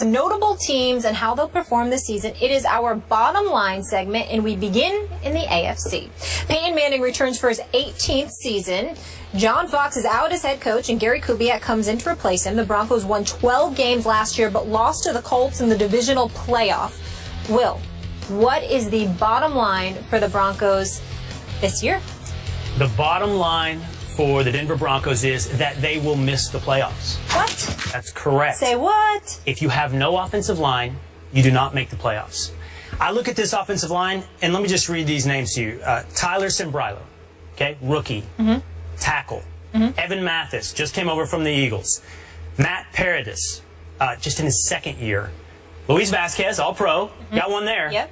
some notable teams and how they'll perform this season. It is our bottom line segment, and we begin in the AFC. Peyton Manning returns for his 18th season. John Fox is out as head coach, and Gary Kubiak comes in to replace him. The Broncos won 12 games last year, but lost to the Colts in the divisional playoff. Will, what is the bottom line for the Broncos this year? The bottom line for the Denver Broncos is that they will miss the playoffs. What? That's correct. Say what? If you have no offensive line, you do not make the playoffs. I look at this offensive line, and let me just read these names to you. Tyler Sembrilo, okay, rookie, tackle. Evan Mathis just came over from the Eagles. Matt Paradis, just in his second year. Luis Vasquez, all-pro, got one there. Yep.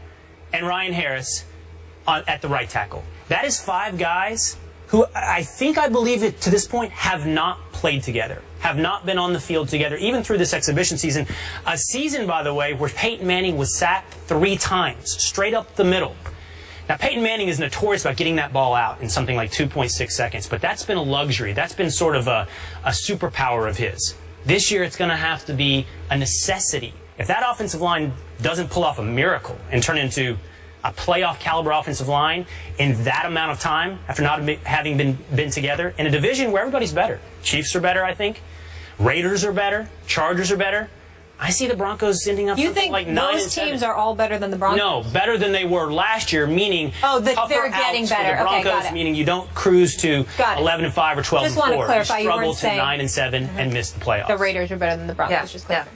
And Ryan Harris at the right tackle. That is 5 guys who I believe it to this point have not played together, have not been on the field together, even through this exhibition season. A season, by the way, where Peyton Manning was sacked 3 times, straight up the middle. Now, Peyton Manning is notorious about getting that ball out in something like 2.6 seconds, but that's been a luxury. That's been sort of a superpower of his. This year, it's going to have to be a necessity. If that offensive line doesn't pull off a miracle and turn into a playoff caliber offensive line in that amount of time after not having been together in a division where everybody's better. Chiefs are better, I think. Raiders are better. Chargers are better. I see the Broncos ending up like 9 and 7. Those teams are all better than the Broncos? No, better than they were last year, meaning they're getting better. For the Broncos, okay, got it. Meaning you don't cruise to 11-5 or 12-4. Just want to clarify, you struggle to 9 and 7 and miss the playoffs. The Raiders are better than the Broncos. Just clarify.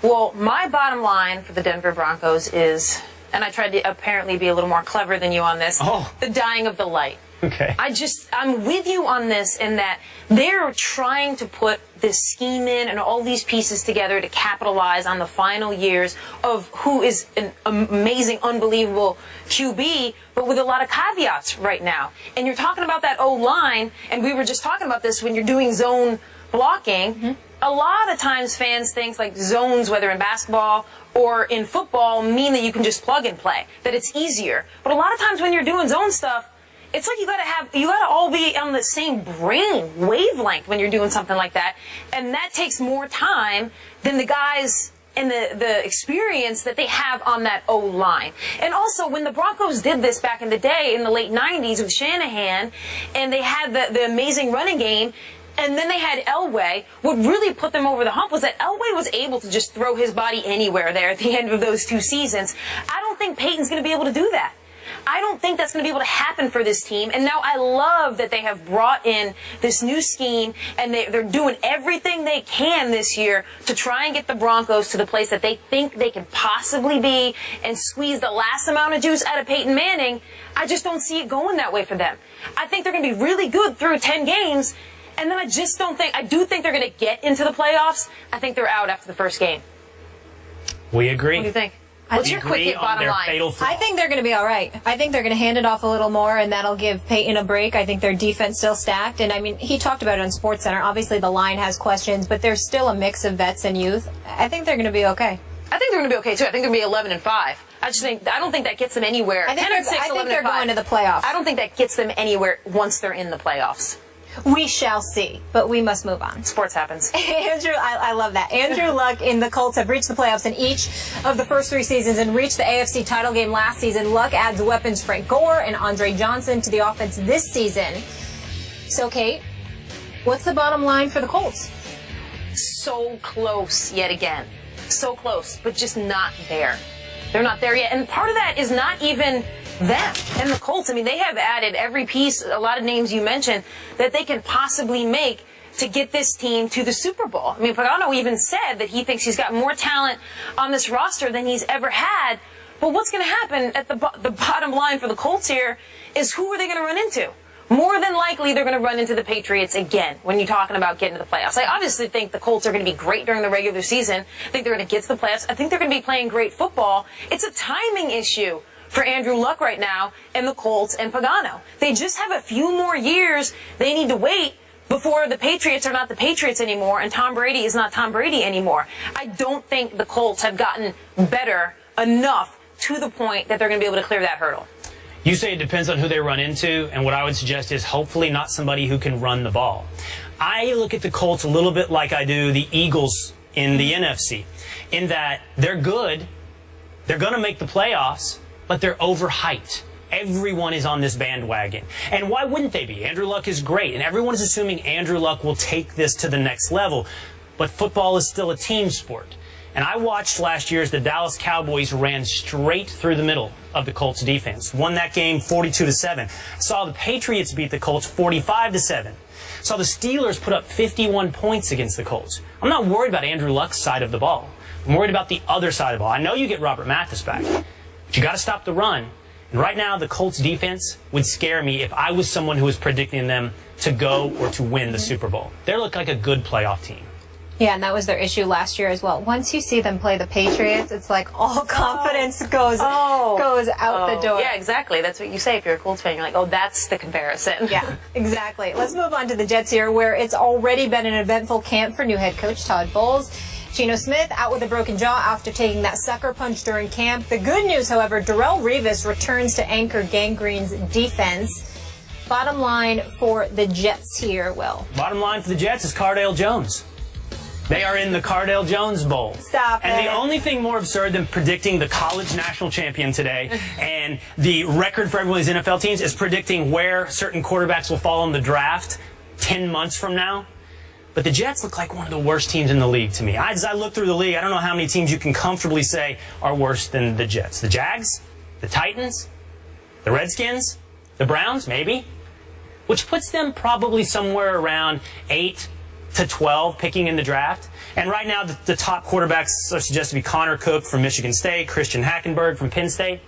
Well, my bottom line for the Denver Broncos is, and I tried to apparently be a little more clever than you on this, the dying of the light. Okay. I'm with you on this in that they're trying to put this scheme in and all these pieces together to capitalize on the final years of who is an amazing, unbelievable QB, but with a lot of caveats right now. And you're talking about that O-line, and we were just talking about this when you're doing zone blocking. A lot of times fans think like zones, whether in basketball or in football, mean that you can just plug and play, that it's easier. But a lot of times when you're doing zone stuff, it's like you gotta all be on the same brain wavelength when you're doing something like that. And that takes more time than the guys and the experience that they have on that O-line. And also, when the Broncos did this back in the day, in the late 90s with Shanahan, and they had the amazing running game, and then they had Elway, what really put them over the hump was that Elway was able to just throw his body anywhere there at the end of those 2 seasons. I don't think Peyton's going to be able to do that. I don't think that's going to be able to happen for this team. And now I love that they have brought in this new scheme, and they're doing everything they can this year to try and get the Broncos to the place that they think they can possibly be and squeeze the last amount of juice out of Peyton Manning. I just don't see it going that way for them. I think they're going to be really good through 10 games. And then I do think they're going to get into the playoffs. I think they're out after the first game. We agree. What do you think? What's your quick hit bottom line? I think they're going to be all right. I think they're going to hand it off a little more, and that'll give Peyton a break. I think their defense still stacked. And, I mean, he talked about it on SportsCenter. Obviously, the line has questions, but there's still a mix of vets and youth. I think they're going to be okay. I think they're going to be okay, too. I think they're going to be 11-5. I don't think that gets them anywhere. I think they're going to the playoffs. I don't think that gets them anywhere once they're in the playoffs. We shall see, but we must move on. Sports happens. Andrew, I love that. Andrew Luck and the Colts have reached the playoffs in each of the first 3 seasons and reached the AFC title game last season. Luck adds weapons Frank Gore and Andre Johnson to the offense this season. So, Kate, what's the bottom line for the Colts? So close yet again. So close, but just not there. They're not there yet. And part of that is not even them and the Colts. I mean, they have added every piece, a lot of names you mentioned, that they can possibly make to get this team to the Super Bowl. I mean, Pagano even said that he thinks he's got more talent on this roster than he's ever had. But what's going to happen at the bottom line for the Colts here is who are they going to run into? More than likely, they're going to run into the Patriots again when you're talking about getting to the playoffs. I obviously think the Colts are going to be great during the regular season. I think they're going to get to the playoffs. I think they're going to be playing great football. It's a timing issue for Andrew Luck right now and the Colts and Pagano. They just have a few more years they need to wait before the Patriots are not the Patriots anymore and Tom Brady is not Tom Brady anymore. I don't think the Colts have gotten better enough to the point that they're going to be able to clear that hurdle. You say it depends on who they run into, and what I would suggest is hopefully not somebody who can run the ball. I look at the Colts a little bit like I do the Eagles in the NFC, in that they're good, they're going to make the playoffs, but they're overhyped. Everyone is on this bandwagon. And why wouldn't they be? Andrew Luck is great, and everyone is assuming Andrew Luck will take this to the next level. But football is still a team sport. And I watched last year as the Dallas Cowboys ran straight through the middle of the Colts defense. Won that game 42-7. Saw the Patriots beat the Colts 45-7. Saw the Steelers put up 51 points against the Colts. I'm not worried about Andrew Luck's side of the ball. I'm worried about the other side of the ball. I know you get Robert Mathis back, but you got to stop the run. And right now, the Colts defense would scare me if I was someone who was predicting them to go or to win the Super Bowl. They look like a good playoff team. Yeah, and that was their issue last year as well. Once you see them play the Patriots, it's like all confidence goes out the door. Yeah, exactly. That's what you say if you're a Colts fan. You're like, oh, that's the comparison. Yeah, exactly. Let's move on to the Jets here, where it's already been an eventful camp for new head coach Todd Bowles. Geno Smith out with a broken jaw after taking that sucker punch during camp. The good news, however, Darrelle Revis returns to anchor Gang Green's defense. Bottom line for the Jets here, Will. Bottom line for the Jets is Cardale Jones. They are in the Cardale Jones Bowl. Stop And it. the only thing more absurd than predicting the college national champion today and the record for every one of these NFL teams is predicting where certain quarterbacks will fall in the draft 10 months from now. But the Jets look like one of the worst teams in the league to me. As I look through the league, I don't know how many teams you can comfortably say are worse than the Jets. The Jags, the Titans, the Redskins, the Browns, maybe, which puts them probably somewhere around 8 to 12 picking in the draft. And right now, the top quarterbacks are suggested to be Connor Cook from Michigan State, Christian Hackenberg from Penn State,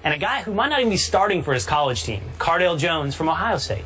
and a guy who might not even be starting for his college team, Cardale Jones from Ohio State.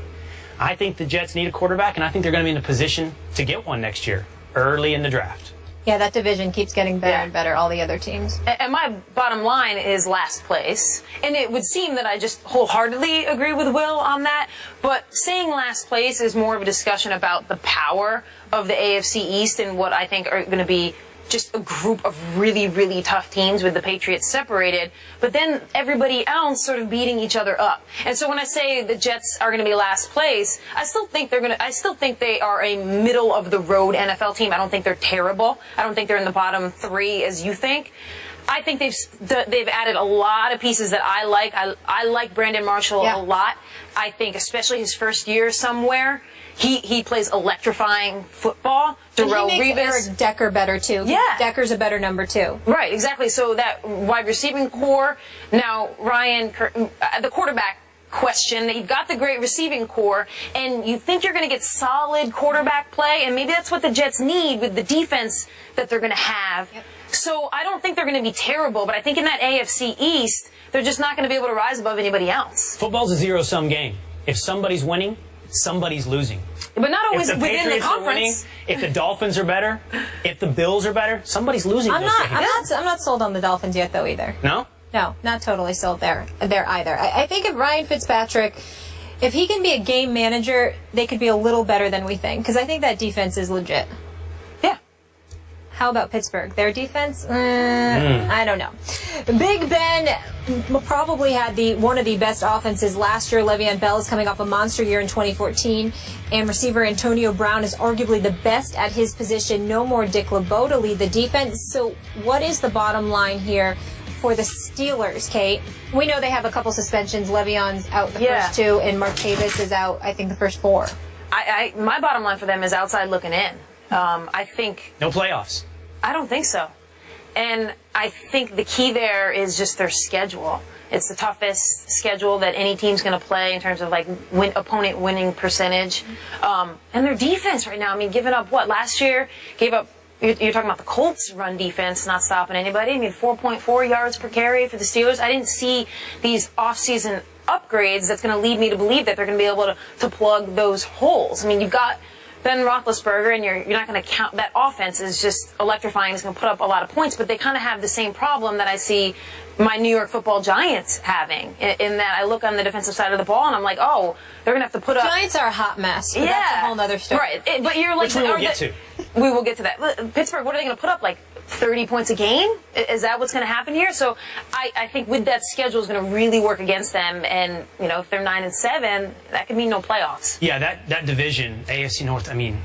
I think the Jets need a quarterback, and I think they're going to be in a position to get one next year, early in the draft. Yeah, that division keeps getting better and better, all the other teams. And my bottom line is last place. And it would seem that I just wholeheartedly agree with Will on that. But saying last place is more of a discussion about the power of the AFC East and what I think are going to be just a group of really, really tough teams with the Patriots separated, but then everybody else sort of beating each other up. And so when I say the Jets are going to be last place, I still think they are a middle of the road NFL team. I don't think they're terrible. I don't think they're in the bottom three as you think. I think they've added a lot of pieces that I like. I like Brandon Marshall a lot. I think especially his first year somewhere, he plays electrifying football. Darrelle Revis, Eric Decker better too. Yeah, Decker's a better number 2. Right, exactly. So that wide receiving core. Now Ryan, the quarterback question. You've got the great receiving core, and you think you're going to get solid quarterback play, and maybe that's what the Jets need with the defense that they're going to have. Yep. So I don't think they're going to be terrible, but I think in that AFC East, they're just not going to be able to rise above anybody else. Football's a zero-sum game. If somebody's winning, somebody's losing. But not always within Patriots the conference. Winning, if the Dolphins are better, if the Bills are better, somebody's losing. I'm not sold on the Dolphins yet, though, either. No? No, not totally sold there either. I think if Ryan Fitzpatrick, if he can be a game manager, they could be a little better than we think, because I think that defense is legit. Yeah. How about Pittsburgh? Their defense? I don't know. Big Ben probably had one of the best offenses last year. Le'Veon Bell is coming off a monster year in 2014, and receiver Antonio Brown is arguably the best at his position. No more Dick LeBeau to lead the defense. So what is the bottom line here for the Steelers, Kate? We know they have a couple suspensions. Le'Veon's out the first 2, and Martavis is out, I think, the first 4. My bottom line for them is outside looking in. I think... No playoffs. I don't think so. And I think the key there is just their schedule. It's the toughest schedule that any team's going to play in terms of like opponent winning percentage. And their defense right now, I mean, giving up what? Last year, gave up, you're talking about the Colts run defense not stopping anybody. I mean, 4.4 yards per carry for the Steelers. I didn't see these offseason upgrades that's going to lead me to believe that they're going to be able to plug those holes. I mean, you've got Ben Roethlisberger, and you're not going to count that offense is just electrifying. It's going to put up a lot of points, but they kind of have the same problem that I see my New York Football Giants having. In that I look on the defensive side of the ball, and I'm like, oh, they're going to have to put up. Giants are a hot mess. But that's a whole other story. Right, but you're like, which we will get to. We will get to that. Pittsburgh, what are they going to put up? Like 30 points a game? Is that what's going to happen here? So I think with that schedule is going to really work against them. And, you know, if they're 9-7, that could mean no playoffs. Yeah, that division, AFC North, I mean,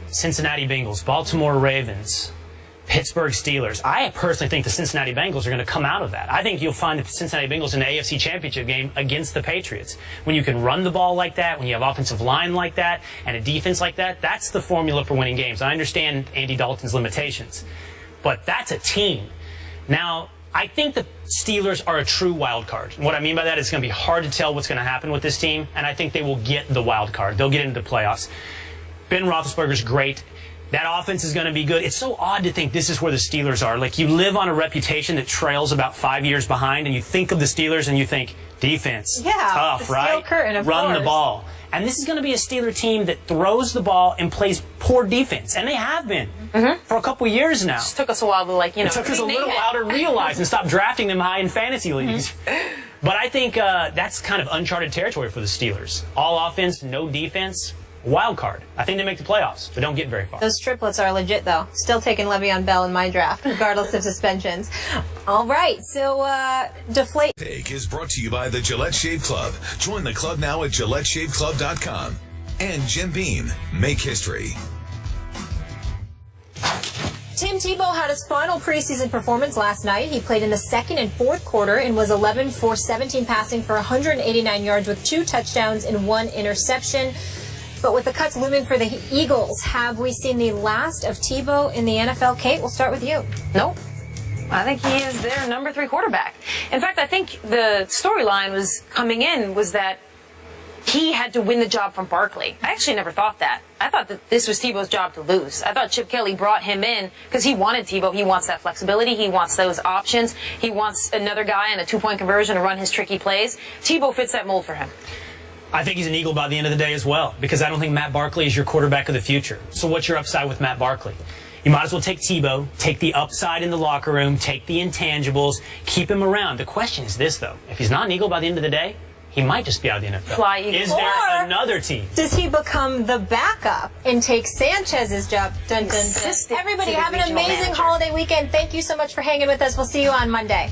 Cincinnati Bengals, Baltimore Ravens, Pittsburgh Steelers. I personally think the Cincinnati Bengals are going to come out of that. I think you'll find the Cincinnati Bengals in the AFC Championship game against the Patriots. When you can run the ball like that, when you have offensive line like that, and a defense like that, that's the formula for winning games. I understand Andy Dalton's limitations, but that's a team. Now, I think the Steelers are a true wild card. And what I mean by that is it's going to be hard to tell what's going to happen with this team, and I think they will get the wild card. They'll get into the playoffs. Ben Roethlisberger's great. That offense is going to be good. It's so odd to think this is where the Steelers are. Like, you live on a reputation that trails about 5 years behind, and you think of the Steelers and you think defense, tough, the right? steel curtain, of Run course. the ball. And this is going to be a Steeler team that throws the ball and plays poor defense. And they have been for a couple of years now. It took us a while to, It took us a little while to realize and stop drafting them high in fantasy leagues. But I think that's kind of uncharted territory for the Steelers. All offense, no defense. Wild card. I think they make the playoffs, but don't get very far. Those triplets are legit, though. Still taking Le'Veon Bell in my draft, regardless of suspensions. All right, so deflate. Take is brought to you by the Gillette Shave Club. Join the club now at GilletteShaveClub.com. And Jim Beam. Make history. Tim Tebow had his final preseason performance last night. He played in the second and fourth quarter and was 11 for 17 passing for 189 yards with 2 touchdowns and 1 interception. But with the cuts looming for the Eagles, have we seen the last of Tebow in the NFL? Kate, we'll start with you. Nope. I think he is their number 3 quarterback. In fact, I think the storyline was coming in was that he had to win the job from Barkley. I actually never thought that. I thought that this was Tebow's job to lose. I thought Chip Kelly brought him in because he wanted Tebow. He wants that flexibility. He wants those options. He wants another guy in a 2-point conversion to run his tricky plays. Tebow fits that mold for him. I think he's an Eagle by the end of the day as well, because I don't think Matt Barkley is your quarterback of the future. So what's your upside with Matt Barkley? You might as well take Tebow, take the upside in the locker room, take the intangibles, keep him around. The question is this, though. If he's not an Eagle by the end of the day, he might just be out of the NFL. Fly Eagle. Is there another team? Does he become the backup and take Sanchez's job? Dun, dun, dun. Everybody have an amazing holiday weekend. Thank you so much for hanging with us. We'll see you on Monday.